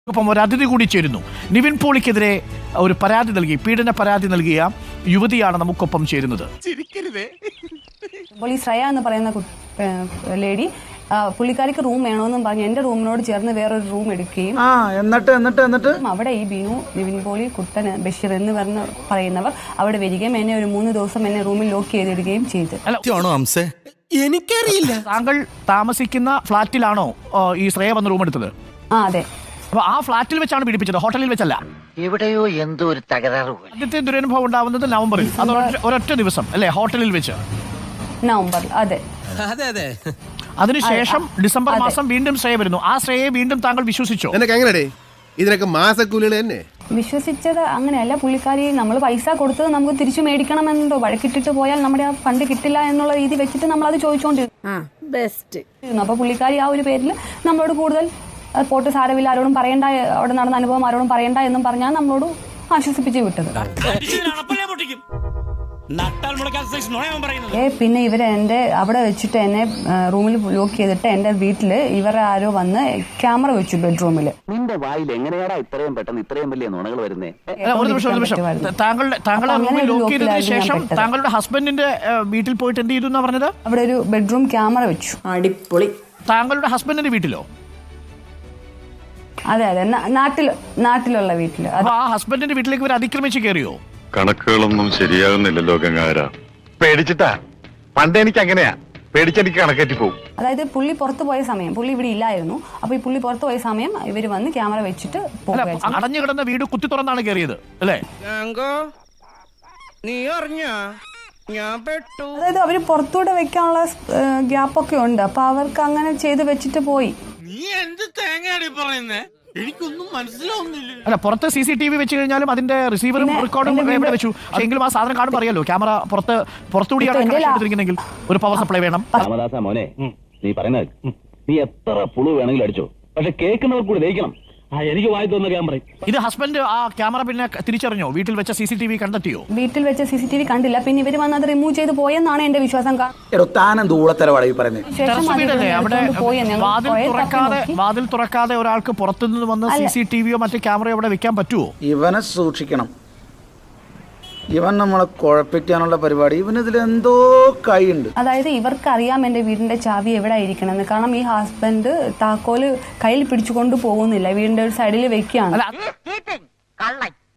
ഒപ്പം ഒരു അതിഥി കൂടി ചേരുന്നു. നിവിൻ പോളിക്കെതിരെ ഒരു പരാതി നൽകി, പീഡന പരാതി നൽകിയ യുവതിയാണ് നമുക്കൊപ്പം ചേരുന്നത്. അപ്പോൾ ഈ ശ്രേയ എന്ന് പറയുന്ന ലേഡി പുള്ളിക്കാരിക്ക് റൂം വേണമെന്നും പറഞ്ഞ് എന്റെ റൂമിനോട് ചേർന്ന് വേറൊരു റൂം എടുക്കുകയും എന്നിട്ട് അവിടെ ഈ ബിനു, നിവിൻ പോളി, കുട്ടൻ, ബഷീർ എന്ന് പറയുന്നവർ അവിടെ വരികയും എന്നെ ഒരു 3 ദിവസം എന്നെ റൂമിൽ ലോക്ക് ചെയ്തിടുകയും ചെയ്തു. എനിക്കറിയില്ല. താങ്കൾ താമസിക്കുന്ന ഫ്ളാറ്റിലാണോ ഈ ശ്രേയ വന്ന് റൂം എടുത്തത്? അതെ. അപ്പൊ ആ ഫ്ളാറ്റിൽ വെച്ചാണ് പീഡിപ്പിച്ചത്, ഹോട്ടലിൽ വെച്ചല്ല. എവിടെയോ എന്തോ ഒരു തകരാറ്. ആദ്യത്തെ ദുരനുഭവം ഉണ്ടാവുന്നത് നവംബറിൽ, അത് ഒരൊറ്റ ദിവസം അല്ലേ, ഹോട്ടലിൽ വെച്ച് നവംബറിൽ. അതെ അതെ. അതിനുശേഷം ഡിസംബർ മാസം വീണ്ടും ശ്രേയ വരുന്നു. ആ ശ്രേയയെ വീണ്ടും താങ്കൾ വിശ്വസിച്ചോ? ഇതിനൊക്കെ മാസക്കൂലികൾ തന്നെ വിശ്വസിച്ചത് അങ്ങനെയല്ല. പുള്ളിക്കാരി നമ്മൾ പൈസ കൊടുത്തത് നമുക്ക് തിരിച്ചു മേടിക്കണമെന്നുണ്ടോ, വഴക്കിട്ടിട്ട് പോയാൽ നമ്മുടെ ആ ഫണ്ട് കിട്ടില്ല എന്നുള്ള രീതി വെച്ചിട്ട് നമ്മൾ അത് ചോദിച്ചുകൊണ്ടിരുന്നു. അപ്പൊ പുള്ളിക്കാരി ആ ഒരു പേരിൽ നമ്മളോട് കൂടുതൽ പോട്ട് സാരമില്ല, ആരോടും പറയണ്ട, അവിടെ നടന്ന അനുഭവം ആരോടും പറയണ്ട എന്നും പറഞ്ഞാൽ നമ്മളോട് ആശ്വസിപ്പിച്ച് വിട്ടത്. പിന്നെ ഇവര് അവിടെ വെച്ചിട്ട് എന്നെ റൂമിൽ ലോക്ക് ചെയ്തിട്ട് എന്റെ വീട്ടില് ഇവരെ ആരോ വന്ന് ക്യാമറ വെച്ചു ബെഡ്റൂമില്. നിന്റെ വായിൽ എങ്ങനെയാടാ ഇത്രയും പെട്ടെന്ന് ഇത്രയും വലിയ നുണകൾ വരുന്നേ? ഒരു നിമിഷം. താങ്കളുടെ റൂമിൽ ലോക്ക് ചെയ്തതിനു ശേഷം താങ്കളുടെ ഹസ്ബൻഡിന്റെ വീട്ടിൽ പോയിട്ട് എന്ത് ചെയ്തു എന്നാ പറഞ്ഞത്? അവിടെ ഒരു ബെഡ്റൂം ക്യാമറ വെച്ചു. അടിപൊളി. താങ്കളുടെ ഹസ്ബൻഡിന്റെ വീട്ടിലോ? അതെ നാട്ടിലുള്ള വീട്ടില്. ആ ഹസ്ബൻഡിന്റെ വീട്ടിലേക്ക് ഇവർ അതിക്രമിച്ച് കയറിയോ? കണക്കുകളൊന്നും ശരിയാകുന്നില്ലല്ലോ ഗംഗാര. പേടിച്ചിട്ടാ, പണ്ട് എനിക്ക് അങ്ങനെയാ, പേടിച്ചെനിക്ക് കണക്കേറ്റി പോകും. അതായത് പുള്ളി പുറത്തു പോയ സമയം, പുള്ളി ഇവിടെ ഇല്ലായിരുന്നു. അപ്പൊ ഈ പുള്ളി പുറത്തു പോയ സമയം ഇവര് വന്ന് ക്യാമറ വെച്ചിട്ട് അടഞ്ഞു കിടന്ന വീട് കുത്തി തുറന്നാണ് കയറിയത് അല്ലേ? നീ അറിഞ്ഞാ ഞാൻ പെട്ടു. അതായത് അവര് പുറത്തൂടെ വെക്കാനുള്ള ഗ്യാപ്പൊക്കെ ഉണ്ട്. അപ്പൊ അവർക്ക് അങ്ങനെ ചെയ്ത് വെച്ചിട്ട് പോയി. നീ എന്ത് തേങ്ങയാടി പറയുന്നേ? എനിക്കൊന്നും മനസ്സിലാവുന്നില്ല. അല്ല, പുറത്ത് CCTV വെച്ച് കഴിഞ്ഞാലും അതിന്റെ റിസീവറും റെക്കോർഡും ഇവിടെ വെച്ചു. എങ്കിലും ആ സാധനം കാണുമ്പോൾ അറിയാലോ, ക്യാമറ പുറത്തുകൂടിയാണ് ഒരു പവർ സപ്ലൈ വേണം. രാമദാസ മോനെ, നീ പറയുന്നത് നീ എത്ര പുളു വേണമെങ്കിലും അടിച്ചോ, പക്ഷെ കേൾക്കുന്നവർ കൂടി ദഹിക്കണം. എനിക്ക് വായി തോന്നുന്ന ക്യാമറ. ഇത് ഹസ്ബൻഡ് ആ ക്യാമറ പിന്നെ തിരിച്ചറിഞ്ഞോ? വീട്ടിൽ വെച്ച CCTV കണ്ടെത്തിയോ? വീട്ടിൽ വെച്ച CCTV കണ്ടില്ല. പിന്നെ ഇവര് വന്ന് അത് റിമൂവ് ചെയ്ത് പോയെന്നാണ് എന്റെ വിശ്വാസം. വാതിൽ തുറക്കാതെ ഒരാൾക്ക് പുറത്തുനിന്ന് വന്ന് CCTVയോ മറ്റു ക്യാമറയോ അവിടെ വെക്കാൻ പറ്റുമോ? ഇവനെ സൂക്ഷിക്കണം. ഇവൻ നമ്മളെ കുഴപ്പിക്കാനുള്ള പരിപാടി, ഇവനിതിൽ എന്തോ കൈയുണ്ട്. അതായത് ഇവർക്ക് അറിയാം എന്റെ വീടിന്റെ ചാവി എവിടെ ആയിരിക്കണമെന്ന്. കാരണം ഈ ഹസ്ബൻഡ് താക്കോല് കയ്യിൽ പിടിച്ചുകൊണ്ട് പോകുന്നില്ല, വീടിന്റെ ഒരു സൈഡിൽ വെക്കുകയാണ്.